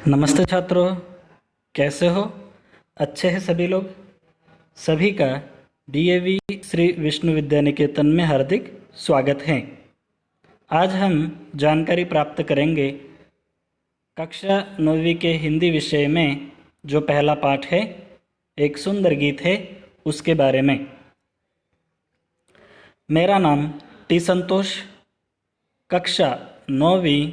नमस्ते छात्रों, कैसे हो? अच्छे हैं सभी लोग। सभी का डीएवी श्री विष्णु विद्या निकेतन में हार्दिक स्वागत है। आज हम जानकारी प्राप्त करेंगे कक्षा 9वीं के हिंदी विषय में जो पहला पाठ है, एक सुंदर गीत है, उसके बारे में। मेरा नाम टी संतोष, कक्षा 9वीं,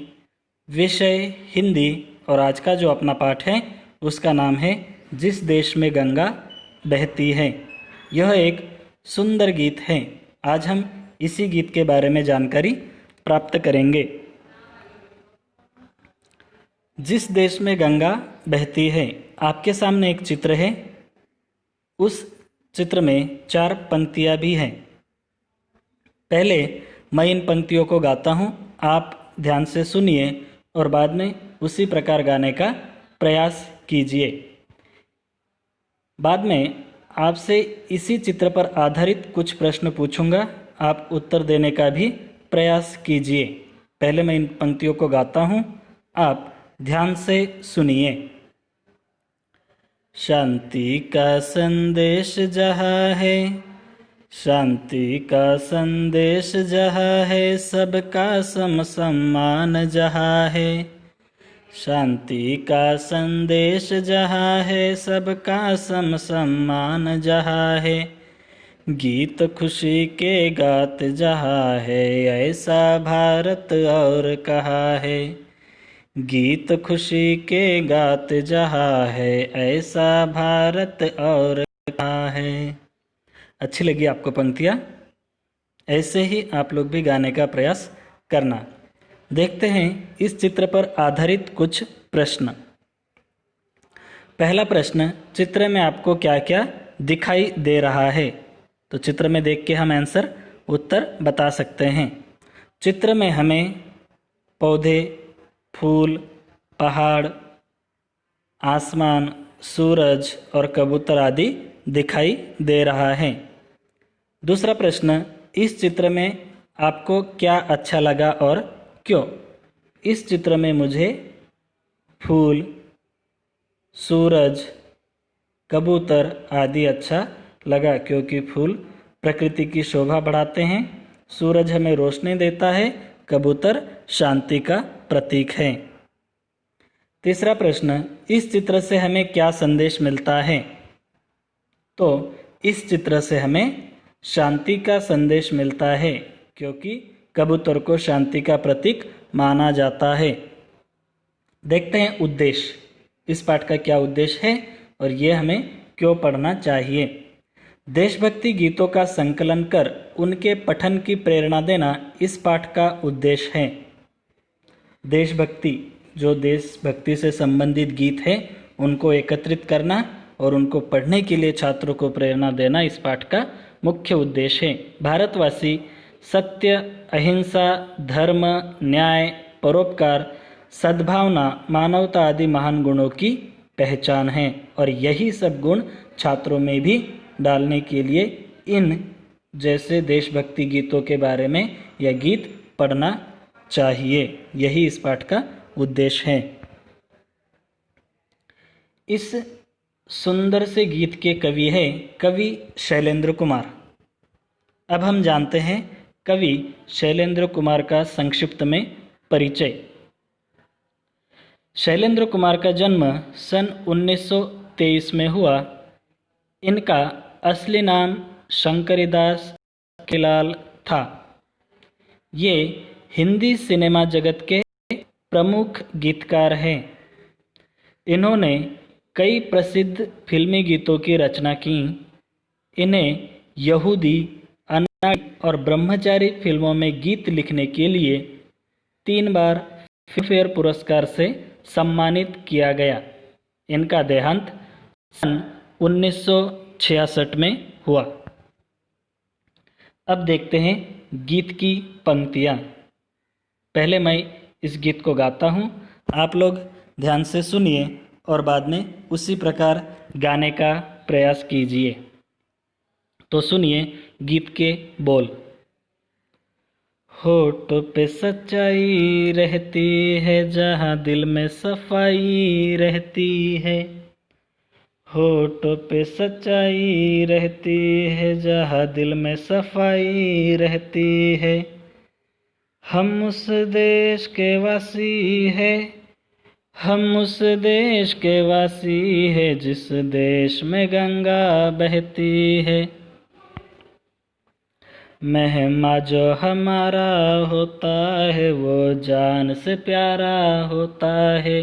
विषय हिंदी, और आज का जो अपना पाठ है उसका नाम है जिस देश में गंगा बहती है। यह एक सुंदर गीत है। आज हम इसी गीत के बारे में जानकारी प्राप्त करेंगे। जिस देश में गंगा बहती है, आपके सामने एक चित्र है। उस चित्र में 4 पंक्तियां भी हैं। पहले मैं इन पंक्तियों को गाता हूँ, आप ध्यान से सुनिए और बाद में उसी प्रकार गाने का प्रयास कीजिए। बाद में आपसे इसी चित्र पर आधारित कुछ प्रश्न पूछूंगा, आप उत्तर देने का भी प्रयास कीजिए। पहले मैं इन पंक्तियों को गाता हूँ, आप ध्यान से सुनिए। शांति का संदेश जहाँ है, शांति का संदेश जहाँ है, सबका सम्मान जहाँ है। शांति का संदेश जहाँ है, सबका सम्मान जहाँ है। गीत खुशी के गात जहाँ है, ऐसा भारत और कहाँ है। गीत खुशी के गात जहाँ है, ऐसा भारत और कहाँ है। अच्छी लगी आपको पंक्तियाँ? ऐसे ही आप लोग भी गाने का प्रयास करना। देखते हैं इस चित्र पर आधारित कुछ प्रश्न। पहला प्रश्न, चित्र में आपको क्या क्या दिखाई दे रहा है? तो चित्र में देख के हम उत्तर बता सकते हैं। चित्र में हमें पौधे, फूल, पहाड़, आसमान, सूरज और कबूतर आदि दिखाई दे रहा है। दूसरा प्रश्न, इस चित्र में आपको क्या अच्छा लगा और क्यों? इस चित्र में मुझे फूल, सूरज, कबूतर आदि अच्छा लगा, क्योंकि फूल प्रकृति की शोभा बढ़ाते हैं, सूरज हमें रोशनी देता है, कबूतर शांति का प्रतीक है। तीसरा प्रश्न, इस चित्र से हमें क्या संदेश मिलता है? तो इस चित्र से हमें शांति का संदेश मिलता है, क्योंकि कबूतर को शांति का प्रतीक माना जाता है। देखते हैं उद्देश्य, इस पाठ का क्या उद्देश्य है और ये हमें क्यों पढ़ना चाहिए। देशभक्ति गीतों का संकलन कर उनके पठन की प्रेरणा देना इस पाठ का उद्देश्य है। देशभक्ति, जो देशभक्ति से संबंधित गीत हैं, उनको एकत्रित करना और उनको पढ़ने के लिए छात्रों को प्रेरणा देना इस पाठ का मुख्य उद्देश्य है। भारतवासी सत्य, अहिंसा, धर्म, न्याय, परोपकार, सद्भावना, मानवता आदि महान गुणों की पहचान है, और यही सब गुण छात्रों में भी डालने के लिए इन जैसे देशभक्ति गीतों के बारे में यह गीत पढ़ना चाहिए। यही इस पाठ का उद्देश्य है। इस सुंदर से गीत के कवि है कवि शैलेंद्र कुमार। अब हम जानते हैं कवि शैलेंद्र कुमार का संक्षिप्त में परिचय। शैलेंद्र कुमार का जन्म सन 1923 में हुआ। इनका असली नाम शंकरीदास खिलाल था। ये हिंदी सिनेमा जगत के प्रमुख गीतकार हैं। इन्होंने कई प्रसिद्ध फिल्मी गीतों की रचना की। इन्हें यहूदी, अनाड़ी और ब्रह्मचारी फिल्मों में गीत लिखने के लिए 3 बार फिल्मफेयर पुरस्कार से सम्मानित किया गया। इनका देहांत सन 1966 में हुआ। अब देखते हैं गीत की पंक्तियाँ। पहले मैं इस गीत को गाता हूँ, आप लोग ध्यान से सुनिए और बाद में उसी प्रकार गाने का प्रयास कीजिए। तो सुनिए गीत के बोल। होठों पे सच्चाई रहती है जहाँ दिल में सफाई रहती है। होठों पे सच्चाई रहती है जहाँ दिल में सफाई रहती है। हम उस देश के वासी है, हम उस देश के वासी है जिस देश में गंगा बहती है। मेहमा जो हमारा होता है वो जान से प्यारा होता है।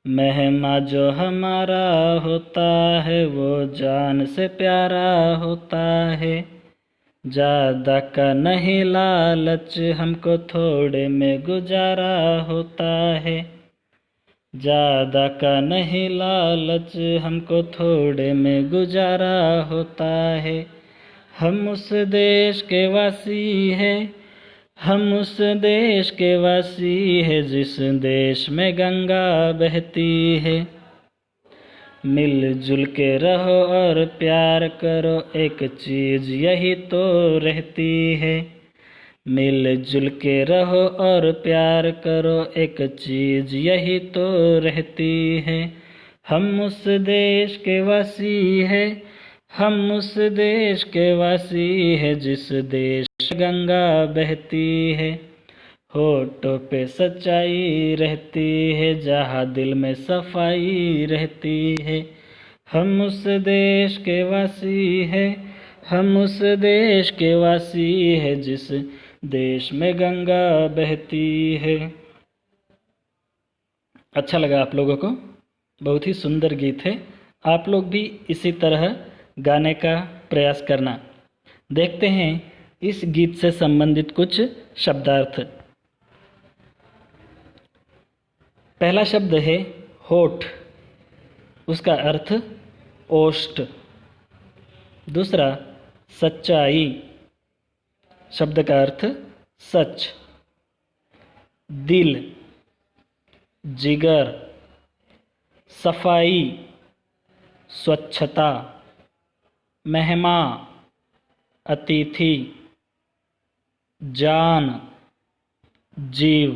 मेहमा जो हमारा होता है वो जान से प्यारा होता है। ज़्यादा का नहीं लालच, हमको थोड़े में गुजारा होता है। ज़्यादा का नहीं लालच, हमको थोड़े में गुजारा होता है। हम उस देश के वासी है, हम उस देश के वासी है जिस देश में गंगा बहती है। मिलजुल के रहो और प्यार करो, एक चीज़ यही तो रहती है। मिलजुल के रहो और प्यार करो, एक चीज़ यही तो रहती है। हम उस देश के वासी है, हम उस देश के वासी है जिस देश गंगा बहती है। होठों पे सच्चाई रहती है जहाँ दिल में सफाई रहती है। हम उस देश के वासी है, हम उस देश के वासी है जिस देश में गंगा बहती है। अच्छा लगा आप लोगों को? बहुत ही सुंदर गीत है। आप लोग भी इसी तरह गाने का प्रयास करना। देखते हैं इस गीत से संबंधित कुछ शब्दार्थ। पहला शब्द है होठ, उसका अर्थ ओष्ठ। दूसरा सच्चाई, शब्द का अर्थ सच। दिल, जिगर। सफाई, स्वच्छता। मेहमा, अतिथि। जान, जीव।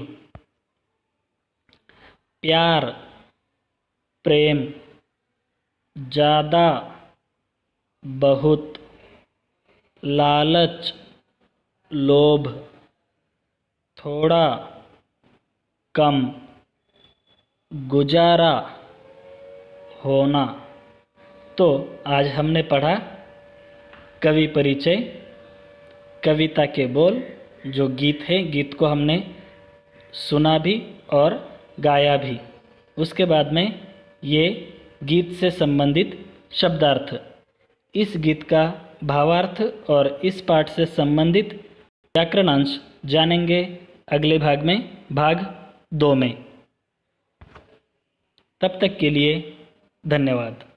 प्यार, प्रेम। ज़्यादा, बहुत। लालच, लोभ। थोड़ा, कम। गुजारा, होना। तो आज हमने पढ़ा कवि परिचय, कविता के बोल, जो गीत है, गीत को हमने सुना भी और गाया भी। उसके बाद में ये गीत से संबंधित शब्दार्थ। इस गीत का भावार्थ और इस पाठ से संबंधित व्याकरणांश जानेंगे अगले भाग में, भाग 2 में। तब तक के लिए धन्यवाद।